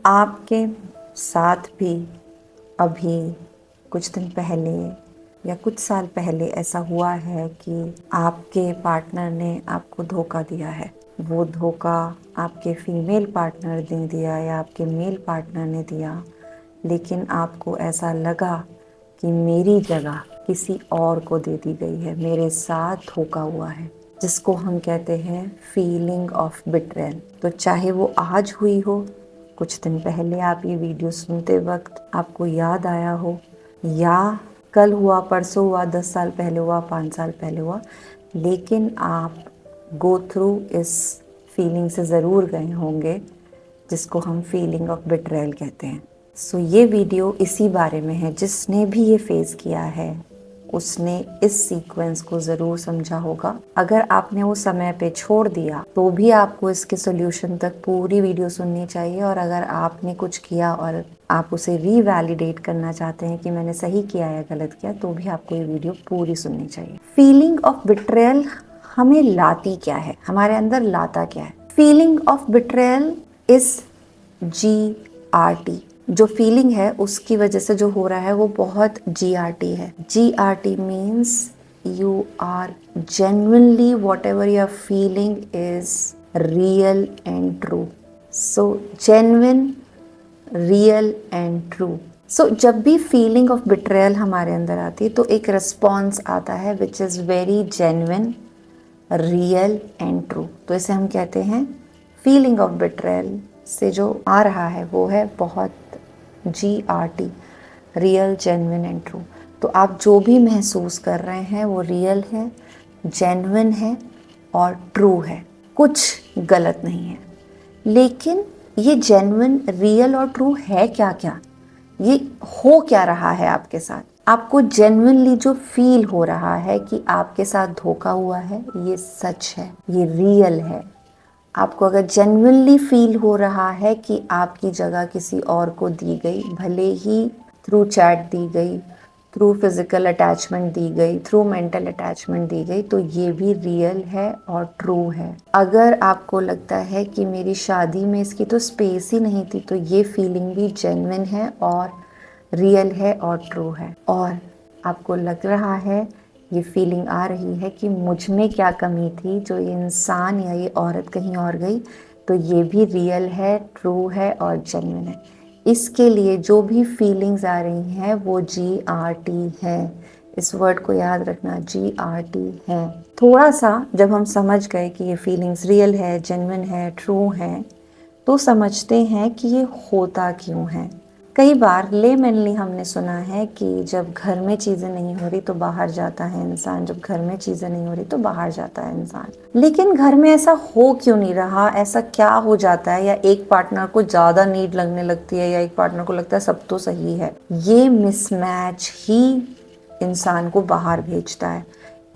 आपके साथ भी अभी कुछ दिन पहले या कुछ साल पहले ऐसा हुआ है कि आपके पार्टनर ने आपको धोखा दिया है। वो धोखा आपके फीमेल पार्टनर ने दिया या आपके मेल पार्टनर ने दिया, लेकिन आपको ऐसा लगा कि मेरी जगह किसी और को दे दी गई है, मेरे साथ धोखा हुआ है, जिसको हम कहते हैं फीलिंग ऑफ बिट्रेयल। तो चाहे वो आज हुई हो, कुछ दिन पहले आप ये वीडियो सुनते वक्त आपको याद आया हो, या कल हुआ, परसों हुआ, 10 साल पहले हुआ, 5 साल पहले हुआ, लेकिन आप गो थ्रू इस फीलिंग से ज़रूर गए होंगे, जिसको हम फीलिंग ऑफ बिट्रेयल कहते हैं। सो ये वीडियो इसी बारे में है। जिसने भी ये फेस किया है उसने इस सीक्वेंस को ज़रूर समझा होगा। अगर आपने वो समय पे छोड़ दिया तो भी आपको इसके सॉल्यूशन तक पूरी वीडियो सुननी चाहिए, और अगर आपने कुछ किया और आप उसे रीवैलिडेट करना चाहते हैं कि मैंने सही किया या गलत किया, तो भी आपको ये वीडियो पूरी सुननी चाहिए। फीलिंग ऑफ बिट्रेयल हमें लाती क्या है, हमारे अंदर लाता क्या है? Feeling of betrayal is GRT। जो फीलिंग है उसकी वजह से जो हो रहा है वो बहुत GRT है। GRT means you are genuinely whatever you are feeling is real and true. So genuine, real and true. So जब भी फीलिंग ऑफ बिट्रेयल हमारे अंदर आती है तो एक रिस्पॉन्स आता है which is very genuine, real and true. तो इसे हम कहते हैं फीलिंग ऑफ बिट्रेयल से जो आ रहा है वो है बहुत GRT, real, genuine and true. तो आप जो भी महसूस कर रहे हैं वो रियल है, जेन्युइन है और ट्रू है, कुछ गलत नहीं है। लेकिन ये जेन्युइन, रियल और ट्रू है क्या क्या? ये हो क्या रहा है आपके साथ? आपको जेन्युइनली जो फील हो रहा है कि आपके साथ धोखा हुआ है, ये सच है, ये रियल है। आपको अगर जेन्युइनली फील हो रहा है कि आपकी जगह किसी और को दी गई, भले ही थ्रू चैट दी गई, थ्रू फिजिकल अटैचमेंट दी गई, थ्रू मेंटल अटैचमेंट दी गई, तो ये भी रियल है और ट्रू है। अगर आपको लगता है कि मेरी शादी में इसकी तो स्पेस ही नहीं थी, तो ये फीलिंग भी जेन्युइन है और रियल है और ट्रू है। और आपको लग रहा है, ये फीलिंग आ रही है कि मुझ में क्या कमी थी जो ये इंसान या ये औरत कहीं और गई, तो ये भी रियल है, ट्रू है और जेन्युइन है। इसके लिए जो भी फीलिंग्स आ रही हैं वो GRT है। इस वर्ड को याद रखना, GRT है। थोड़ा सा जब हम समझ गए कि ये फीलिंग्स रियल है, जेन्युइन है, ट्रू है, तो समझते हैं कि ये होता क्यों है। कई बार लेमनली हमने सुना है कि जब घर में चीज़ें नहीं हो रही तो बाहर जाता है इंसान, जब घर में चीज़ें नहीं हो रही तो बाहर जाता है इंसान। लेकिन घर में ऐसा हो क्यों नहीं रहा? ऐसा क्या हो जाता है? या एक पार्टनर को ज़्यादा नीड लगने लगती है, या एक पार्टनर को लगता है सब तो सही है। ये मिसमैच ही इंसान को बाहर भेजता है।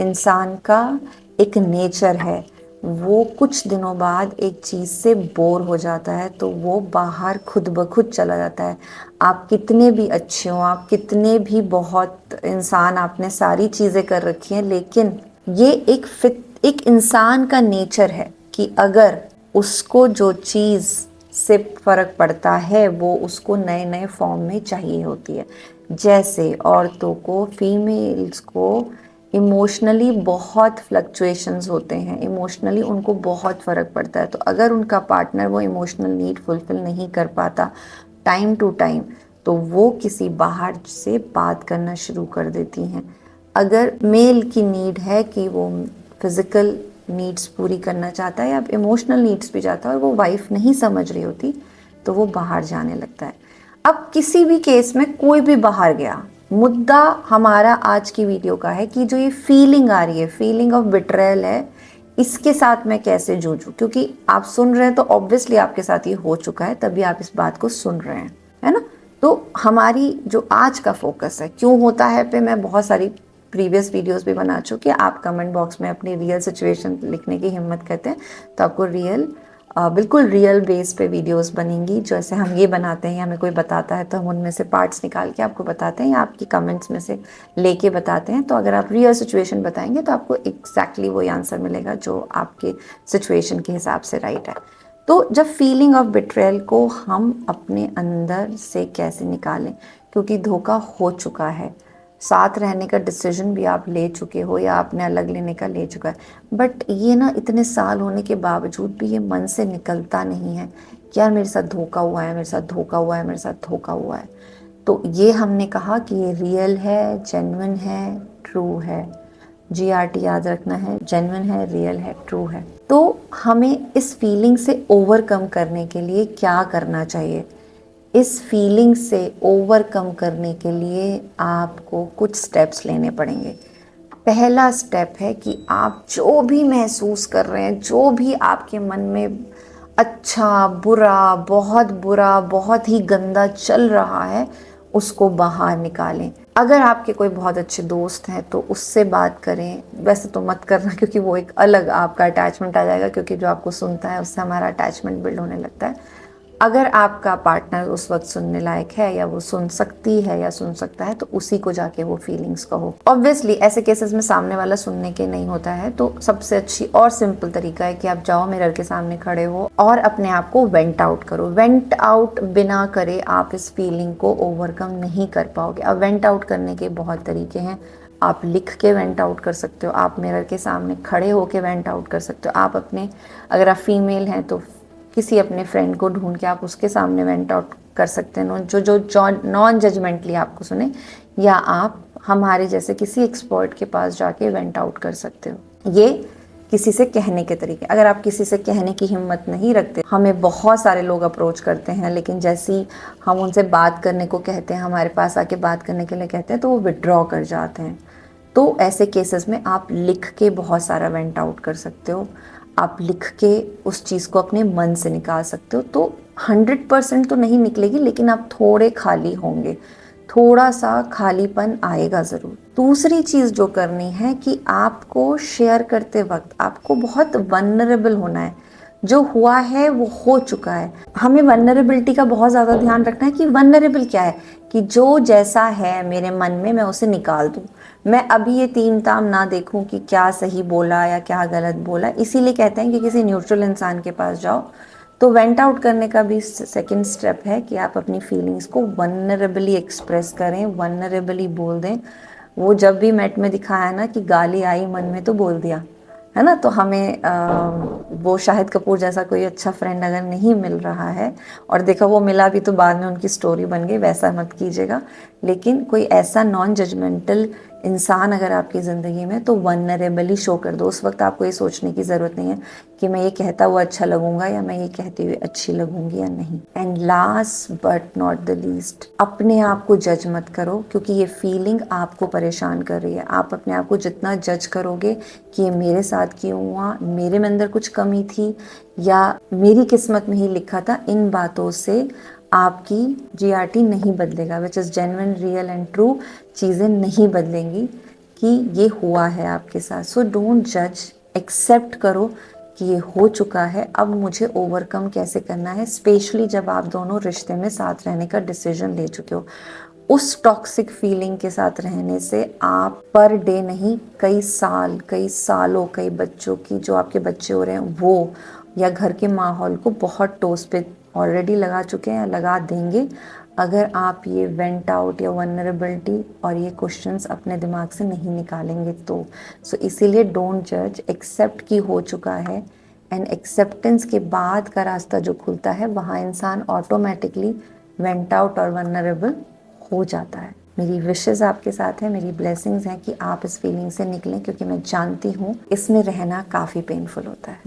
इंसान का एक नेचर है, वो कुछ दिनों बाद एक चीज़ से बोर हो जाता है तो वो बाहर खुद ब खुद चला जाता है। आप कितने भी अच्छे हो, आप कितने भी बहुत इंसान, आपने सारी चीज़ें कर रखी हैं, लेकिन ये एक इंसान का नेचर है कि अगर उसको जो चीज़ से फ़र्क पड़ता है वो उसको नए नए फॉर्म में चाहिए होती है। जैसे औरतों को, फीमेल्स को इमोशनली बहुत फ्लक्चुएशंस होते हैं, इमोशनली उनको बहुत फ़र्क पड़ता है। तो अगर उनका पार्टनर वो इमोशनल नीड फुलफ़िल नहीं कर पाता टाइम टू टाइम, तो वो किसी बाहर से बात करना शुरू कर देती हैं। अगर मेल की नीड है कि वो फिज़िकल नीड्स पूरी करना चाहता है या इमोशनल नीड्स भी चाहता है और वो वाइफ नहीं समझ रही होती, तो वो बाहर जाने लगता है। अब किसी भी केस में कोई भी बाहर गया, मुद्दा हमारा आज की वीडियो का है कि जो ये फीलिंग आ रही है, फीलिंग ऑफ बिट्रेयल है, इसके साथ मैं कैसे जूझूं? क्योंकि आप सुन रहे हैं तो ऑब्वियसली आपके साथ ये हो चुका है, तभी आप इस बात को सुन रहे हैं, है ना? तो हमारी जो आज का फोकस है क्यों होता है पे मैं बहुत सारी प्रीवियस वीडियोस भी बना चुकी। आप कमेंट बॉक्स में अपनी रियल सिचुएशन लिखने की हिम्मत करते हैं तो आपको बिल्कुल रियल बेस पे वीडियोस बनेंगी। जैसे हम ये बनाते हैं, हमें कोई बताता है तो हम उनमें से पार्ट्स निकाल के आपको बताते हैं या आपकी कमेंट्स में से लेके बताते हैं। तो अगर आप रियल सिचुएशन बताएंगे तो आपको एग्जैक्टली वही आंसर मिलेगा जो आपके सिचुएशन के हिसाब से राइट है। तो जब फीलिंग ऑफ बिट्रेयल को हम अपने अंदर से कैसे निकालें, क्योंकि धोखा हो चुका है, साथ रहने का डिसीजन भी आप ले चुके हो या आपने अलग लेने का ले चुका है, बट ये ना इतने साल होने के बावजूद भी ये मन से निकलता नहीं है कि यार मेरे साथ धोखा हुआ है, मेरे साथ धोखा हुआ है, मेरे साथ धोखा हुआ है। तो ये हमने कहा कि ये रियल है, जेन्युइन है, ट्रू है। GRT याद रखना है, जेन्युइन है, रियल है, ट्रू है। तो हमें इस फीलिंग से ओवरकम करने के लिए क्या करना चाहिए? इस फीलिंग से ओवरकम करने के लिए आपको कुछ स्टेप्स लेने पड़ेंगे। पहला स्टेप है कि आप जो भी महसूस कर रहे हैं, जो भी आपके मन में अच्छा, बुरा, बहुत ही गंदा चल रहा है, उसको बाहर निकालें। अगर आपके कोई बहुत अच्छे दोस्त हैं तो उससे बात करें, वैसे तो मत करना क्योंकि वो एक अलग आपका अटैचमेंट आ जाएगा, क्योंकि जो आपको सुनता है उससे हमारा अटैचमेंट बिल्ड होने लगता है। अगर आपका पार्टनर उस वक्त सुनने लायक है या वो सुन सकती है या सुन सकता है तो उसी को जाके वो फीलिंग्स कहो। ऑब्वियसली ऐसे केसेस में सामने वाला सुनने के नहीं होता है, तो सबसे अच्छी और सिंपल तरीका है कि आप जाओ, मिरर के सामने खड़े हो और अपने आप को वेंट आउट करो। वेंट आउट बिना करे आप इस फीलिंग को ओवरकम नहीं कर पाओगे। अब वेंट आउट करने के बहुत तरीके हैं। आप लिख के वेंट आउट कर सकते हो, आप मिरर के सामने खड़े होके वेंट आउट कर सकते हो, आप अपने, अगर आप फीमेल हैं तो किसी अपने फ्रेंड को ढूंढ के आप उसके सामने वेंट आउट कर सकते हैं, जो नॉन जजमेंटली आपको सुने, या आप हमारे जैसे किसी एक्सपर्ट के पास जाके वेंट आउट कर सकते हो। ये किसी से कहने के तरीके। अगर आप किसी से कहने की हिम्मत नहीं रखते, हमें बहुत सारे लोग अप्रोच करते हैं, लेकिन जैसे ही हम उनसे बात करने को कहते हैं, हमारे पास आके बात करने के लिए कहते हैं, तो वो विड्रॉ कर जाते हैं। तो ऐसे केसेस में आप लिख के बहुत सारा वेंट आउट कर सकते हो। आप लिख के उस चीज़ को अपने मन से निकाल सकते हो। तो 100% तो नहीं निकलेगी, लेकिन आप थोड़े खाली होंगे, थोड़ा सा खालीपन आएगा ज़रूर। दूसरी चीज़ जो करनी है कि आपको शेयर करते वक्त आपको बहुत वल्नरेबल होना है। जो हुआ है वो हो चुका है। हमें वल्नरेबिलिटी का बहुत ज़्यादा ध्यान रखना है कि वल्नरेबल क्या है, कि जो जैसा है मेरे मन में मैं उसे निकाल दूँ। मैं अभी ये तीन ताम ना देखूं कि क्या सही बोला या क्या गलत बोला। इसीलिए कहते हैं कि किसी न्यूट्रल इंसान के पास जाओ। तो वेंट आउट करने का भी सेकंड स्टेप है कि आप अपनी फीलिंग्स को वल्नरेबली एक्सप्रेस करें, वल्नरेबली बोल दें। वो जब भी मेट में दिखाया ना कि गाली आई, मन में तो बोल दिया, है ना। तो हमें वो शाहिद कपूर जैसा कोई अच्छा फ्रेंड अगर नहीं मिल रहा है, और देखा वो मिला भी तो बाद में उनकी स्टोरी बन गई, वैसा मत कीजिएगा। लेकिन कोई ऐसा नॉन जजमेंटल इंसान अगर आपकी ज़िंदगी में, तो वल्नरेबली शो कर दो। उस वक्त आपको ये सोचने की ज़रूरत नहीं है कि मैं ये कहता हुआ अच्छा लगूंगा या मैं ये कहती हुई अच्छी लगूंगी या नहीं। And last but not the least, अपने आप को जज मत करो, क्योंकि ये फीलिंग आपको परेशान कर रही है। आप अपने आप को जितना जज करोगे कि ये मेरे साथ क्यों हुआ, मेरे में अंदर कुछ कमी थी या मेरी किस्मत में ही लिखा था, इन बातों से आपकी GRT नहीं बदलेगा, which is genuine, real and true. चीज़ें नहीं बदलेंगी कि ये हुआ है आपके साथ। सो डोंट जज, एक्सेप्ट करो कि ये हो चुका है, अब मुझे ओवरकम कैसे करना है। स्पेशली जब आप दोनों रिश्ते में साथ रहने का डिसीजन ले चुके हो। उस टॉक्सिक फीलिंग के साथ रहने से आप पर डे नहीं, कई साल, कई सालों, कई बच्चों की, जो आपके बच्चे हो रहे हैं वो, या घर के माहौल को बहुत टोस पे ऑलरेडी लगा चुके हैं या लगा देंगे, अगर आप ये वेंट आउट या वल्नरेबिलिटी और ये क्वेश्चंस अपने दिमाग से नहीं निकालेंगे तो। सो इसीलिए डोंट जज, एक्सेप्ट की हो चुका है। एंड एक्सेप्टेंस के बाद का रास्ता जो खुलता है, वहाँ इंसान ऑटोमेटिकली वेंट आउट और वल्नरेबल हो जाता है। मेरी विशेज़ आपके साथ है, मेरी ब्लेसिंग्स हैं कि आप इस फीलिंग से निकलें, क्योंकि मैं जानती हूँ इसमें रहना काफ़ी पेनफुल होता है।